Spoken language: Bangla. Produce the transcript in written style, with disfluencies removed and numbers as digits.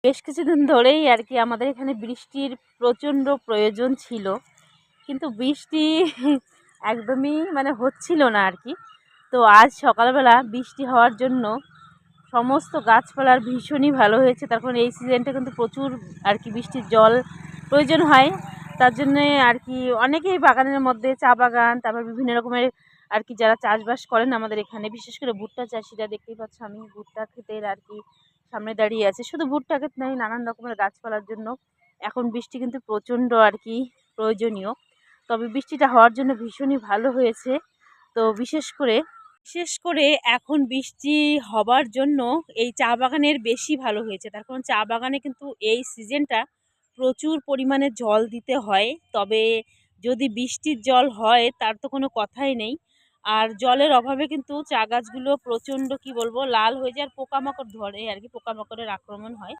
বেশ কিছুদিন ধরেই আর কি আমাদের এখানে বৃষ্টির প্রচণ্ড প্রয়োজন ছিল, কিন্তু বৃষ্টি একদমই হচ্ছিল না আর কি। তো আজ সকালবেলা বৃষ্টি হওয়ার জন্য সমস্ত গাছপালার ভীষণই ভালো হয়েছে। তার কারণ এই সিজনটা কিন্তু প্রচুর আর কি বৃষ্টির জল প্রয়োজন হয়। তার জন্যে আর কি অনেকেই বাগানের মধ্যে চা বাগান, তারপর বিভিন্ন রকমের আর কি যারা চাষবাস করেন আমাদের এখানে, বিশেষ করে ভুট্টা চাষিরা, দেখতেই পাচ্ছ আমি ভুট্টা ক্ষেতের আর কি সামনে দাঁড়িয়ে আছে। শুধু ভুট্টা ক্ষেত নয়, নানান রকমের গাছপালার জন্য এখন বৃষ্টি কিন্তু প্রচণ্ড আর কি প্রয়োজনীয়। তবে বৃষ্টিটা হওয়ার জন্য ভীষণই ভালো হয়েছে। তো বিশেষ করে এখন বৃষ্টি হবার জন্য এই চা বাগানের বেশি ভালো হয়েছে। তার কারণ চা বাগানে কিন্তু এই সিজনটা প্রচুর পরিমাণে জল দিতে হয়। তবে যদি বৃষ্টির জল হয় তার তো কোনো কথাই নেই। আর জলের অভাবে কিন্তু চা গাছগুলো প্রচণ্ড কি বলবো লাল হয়ে যায়, আর পোকামাকড় ধরে আর কি, পোকামাকড়ের আক্রমণ হয়।